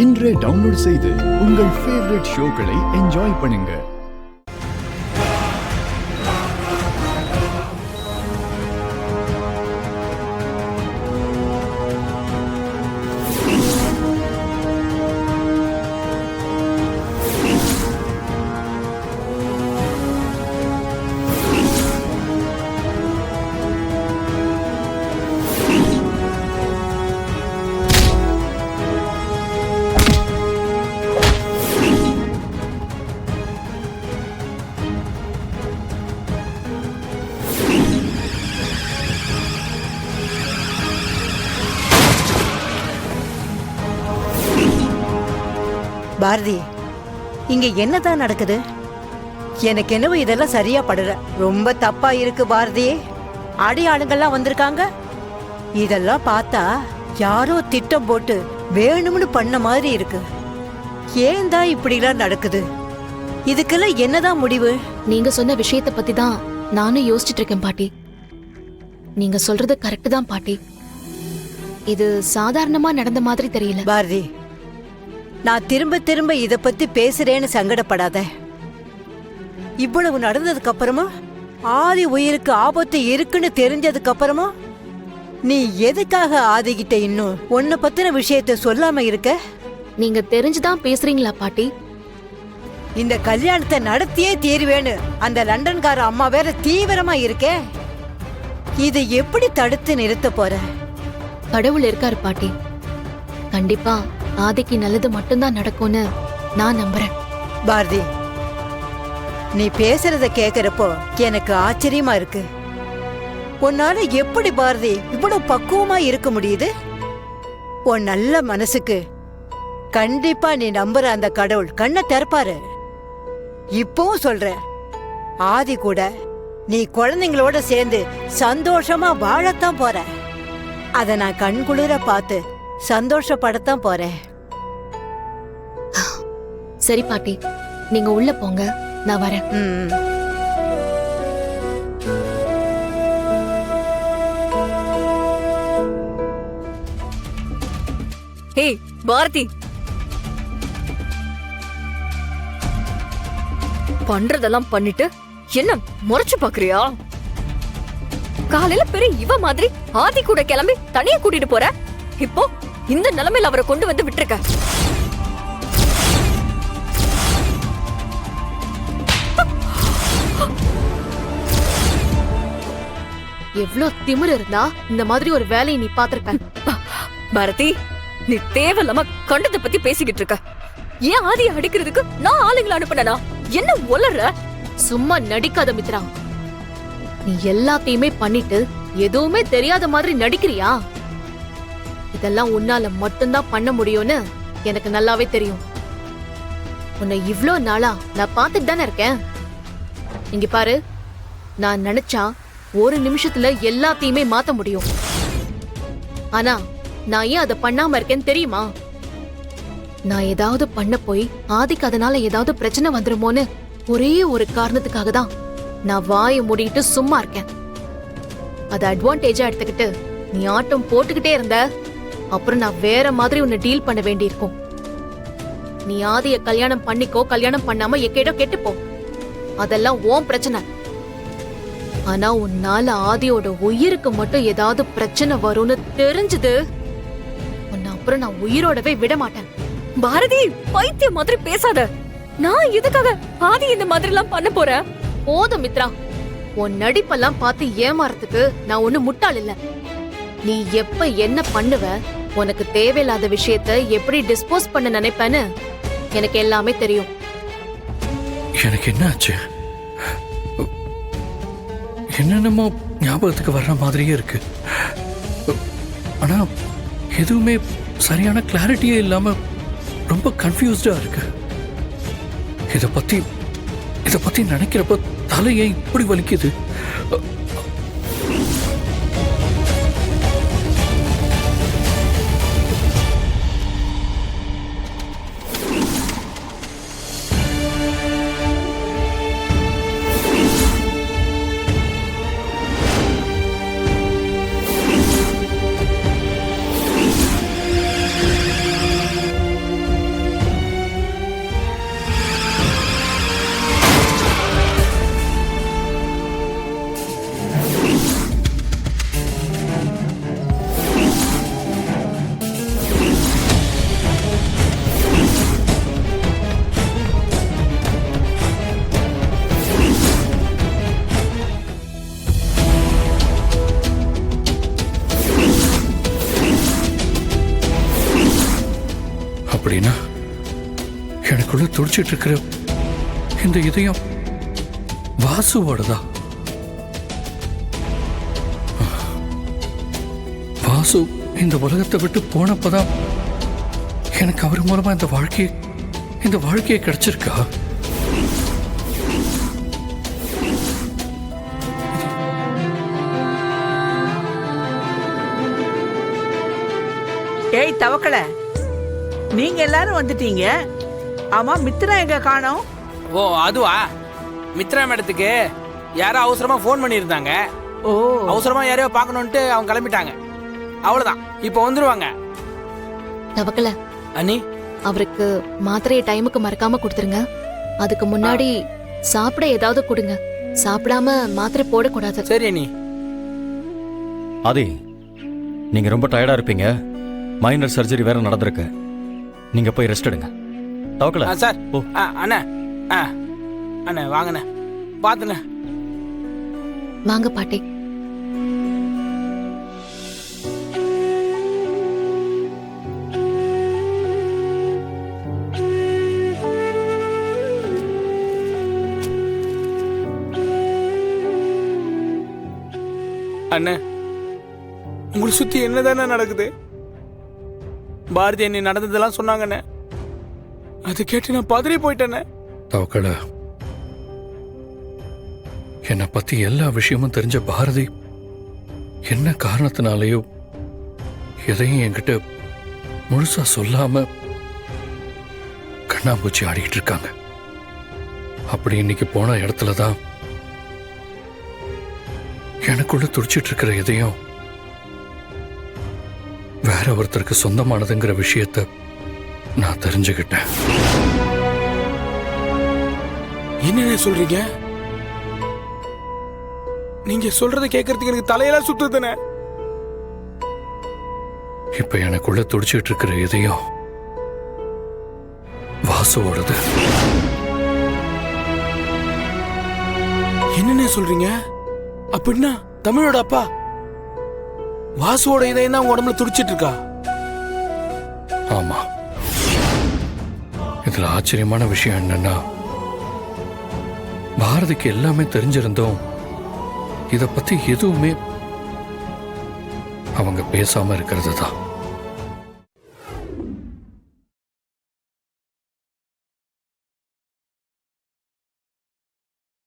இன்றே டவுன்லோட் செய்து உங்கள் ஃபேவரட் ஷோக்களை என்ஜாய் பண்ணுங்க. பாரதி, இங்க என்னதான் நடக்குது? எனக்கு என்னவோ இதெல்லாம் சரியா படுற. ரொம்ப தப்பா இருக்கு பாரதி. அடியாளுங்கெல்லாம் வந்திருக்காங்க. இதெல்லாம் பார்த்தா யாரோ திட்டம் போட்டு வேணும்னு பண்ண மாதிரி இருக்கு. ஏன் தான் இப்படி எல்லாம் நடக்குது? இதுக்கெல்லாம் என்னதான் முடிவு? நீங்க சொன்ன விஷயத்தை பத்தி தான் நானும் யோசிச்சுட்டு இருக்கேன் பாட்டி. நீங்க சொல்றது கரெக்ட் தான் பாட்டி. இது சாதாரணமா நடந்த மாதிரி தெரியல. பாரதி, நான் திரும்ப திரும்ப இத பத்தி பேசுறேன்னு சங்கடப்படாத. இவ்வளவு நடந்ததுக்கு அப்புறமா, ஆதி உயிருக்கு ஆபத்து இருக்குன்னு தெரிஞ்சதுக்கு அப்புறமா, நீ எதுக்காக ஆதிகிட்ட இன்னும் உன்னை பத்தின விஷயத்த சொல்லாம இருக்க? நீங்க தெரிஞ்சுதான் பேசுறீங்களா பாட்டி? இந்த கல்யாணத்தை நடத்தியே தீர்வேன்னு அந்த லண்டன்கார அம்மா வேற தீவிரமா இருக்கே. இதை எப்படி தடுத்து நிறுத்த போற? கடவுள் இருக்காரு பாட்டி. கண்டிப்பா ஆதிக்கு நல்லது மட்டும்தான் நடக்கும்னு நான் நம்புறேன். பாரதி, நீ பேசுறத கேக்குறப்போ எனக்கு ஆச்சரியமா இருக்கு. உன்னால எப்படி பாரதி இவ்வளவு பக்குவமா இருக்க முடியுது? உன் நல்ல மனசுக்கு கண்டிப்பா நீ நம்புற அந்த கடவுள் கண்ணை திறப்பாரு. இப்பவும் சொல்ற, ஆதி கூட நீ குழந்தைங்களோட சேர்ந்து சந்தோஷமா வாழத்தான் போற. அத நான் கண்குளிர பார்த்து சந்தோஷப்படத்தான் போறேன். சரி பாட்டி, நீங்க உள்ள போங்க, நான் வரேன். ஏய் பாரதி, பண்றதெல்லாம் பண்ணிட்டு என்ன முறைச்சு பாக்குறியா? காலையில பெரிய இவ மாதிரி ஆதி கூட கிளம்பி தனியா கூட்டிட்டு போற. இப்போ இந்த நிலைமையில அவரை கொண்டு வந்து விட்டுருக்க. எவ்ளோ திமிரு இருந்தா இந்த மாதிரி ஒரு வேலையை நீ பாத்திருப்ப? பாரதி, நீ தேவையில்லாம கண்டத்தை பத்தி பேசிக்கிட்டு இருக்க. ஏன் ஆதியை அடிக்கிறதுக்கு நான் ஆளுங்களை அனுப்பினா? என்ன உளற? சும்மா நடிக்காத மித்ரா. நீ எல்லாத்தையுமே பண்ணிட்டு எதுவுமே தெரியாத மாதிரி நடிக்கிறியா? இதெல்லாம் உன்னால மட்டும்தான் பண்ண முடியும்னு எனக்கு நல்லாவே தெரியும். உன்னை இவ்ளோ நாளா நான் பாத்துட்டு தானே இருக்கேன். இங்க பாரு, நான் நினைச்சா ஒரு நிமிஷத்துல எல்லாத்தையுமே மாத்த முடியும். ஆனா நான் ஏன் அதை பண்ணாம இருக்கேன்னு தெரியுமா? நான் ஏதாவது பண்ண போய் ஆதிக்கு அதனால ஏதாவது பிரச்சனை வந்துருமோன்னு ஒரே ஒரு காரணத்துக்காக தான் நான் வாயை மூடிட்டு சும்மா இருக்கேன். அதை அட்வான்டேஜா எடுத்துக்கிட்டு நீ ஆட்டம் போட்டுக்கிட்டே இருந்த, அப்புறம் நான் வேற மாதிரி உன்னை டீல் பண்ண வேண்டியிருக்கும். நீ ஆதிய கல்யாணம் பண்ணிக்கோ, கல்யாணம் பண்ணாம எக்கேடோ கெட்டுப்போ, அதெல்லாம் உன் பிரச்சனை. ஆனா உன்னால ஆதியோட உயிருக்கு மட்டும் ஏதாவது பிரச்சனை வரும்னு தெரிஞ்சது, உன்னை அப்புறம் நான் உயிரோடவே விட மாட்டேன். பாரதி, பைத்தியம் மாதிரி பேசாத. நான் எதுக்காக ஆதி இந்த மாதிரி எல்லாம் பண்ண போறேன்? போதும் மித்ரா, உன் நடிப்பெல்லாம் பார்த்து ஏமாறதுக்கு நான் ஒண்ணு முட்டாள் இல்ல. நீ எப்ப என்ன பண்ணுவ, உனக்கு தேவையில்லாத விஷயத்த எப்படி டிஸ்போஸ் பண்ண நினைப்பேன்னு எனக்கு எல்லாமே தெரியும். எனக்கு என்ன ஆச்சு? என்னென்னமோ ஞாபகத்துக்கு வர்ற மாதிரியே இருக்கு. ஆனா எதுவுமே சரியான கிளாரிட்டியே இல்லாம ரொம்ப கன்ஃபியூஸ்டா இருக்கு. இத பத்தி நினைக்கிறப்ப தலையை இப்படி வலிக்குது. அப்படின்னா எனக்குள்ள துடிச்சிட்டு இருக்கிற இந்த இதயம் வாசுவோடதா? வாசு இந்த உலகத்தை விட்டு போனப்பதான் எனக்கு அவர் மூலமா இந்த வாழ்க்கையை கிடைச்சிருக்கா? ஏய் தவக்கல, நீங்க எல்லாரும் வந்துட்டீங்க. ஆமா, மித்ரா எங்க காணோம்? ஓ அதுவா, மித்ரா மேடத்துக்கு யாரோ அவசரமா ஃபோன் பண்ணியிருந்தாங்க. ஓ, அவசரமா யாரையோ பார்க்கணுன்ட்டு அவங்க கிளம்பிட்டாங்க. அவ்வளவுதான், இப்போ வந்துருவாங்க. தவக்கல, அண்ணி, அவருக்கு மாத்திரையை டைமுக்கு மறக்காம கொடுத்துருங்க. அதுக்கு முன்னாடி சாப்பிட ஏதாவது கொடுங்க. சாப்பிடாம மாத்திரை போடக்கூடாது. சரி அண்ணி. ஆதி, நீங்க ரொம்ப டயர்டா இருப்பீங்க. மைனர் சர்ஜரி வேற நடந்திருக்கு. நீங்க போய் ரெஸ்ட் எடுங்க. தவக்கல சார். ஓ. அண்ணா, அண்ணா வாங்கண்ணே, பாத்துண்ணே. வாங்க பாட்டி. அண்ணே, உங்களை சுத்தி என்னதானே நடக்குது? பாரதி அண்ணி நடந்ததெல்லாம் சொன்னாங்கண்ணே. அதை கேட்டு நான் பதறி போயிட்டேண்ணே. தவக்கல, என்னை பத்தி எல்லா விஷயமும் தெரிஞ்ச பாரதி என்ன காரணத்தினாலேயோ எதையும் என்கிட்ட முழுசா சொல்லாம கண்ணாம்பூச்சி ஆடிக்கிட்டு இருக்காங்க. அப்படி இன்னைக்கு போன இடத்துலதான் எனக்குள்ள துடிச்சிட்டு இருக்கிற எதையும் வேற ஒருத்தருக்கு சொந்தமானதுங்கிற விஷயத்த நான் தெரிஞ்சுக்கிட்டேன். என்னென்ன சொல்றீங்க? நீங்க சொல்றதை கேட்கறதுக்கு எனக்கு தலையெல்லாம் சுத்துதுண்ணே. இப்ப எனக்குள்ள துடிச்சிட்டு இருக்கிற எதையும் வாசுவோடது. என்னென்ன சொல்றீங்க? அப்படின்னா தமிழோட அப்பா வாசுவோட இதயம் தான் உங்க உடம்புல துடிச்சிட்டு இருக்கா? ஆமா. இதுல ஆச்சரியமான விஷயம் என்னன்னா, பாரதிக்கு எல்லாமே தெரிஞ்சிருந்தோம் இத பத்தி எதுவுமே அவங்க பேசாம இருக்கிறது தான்.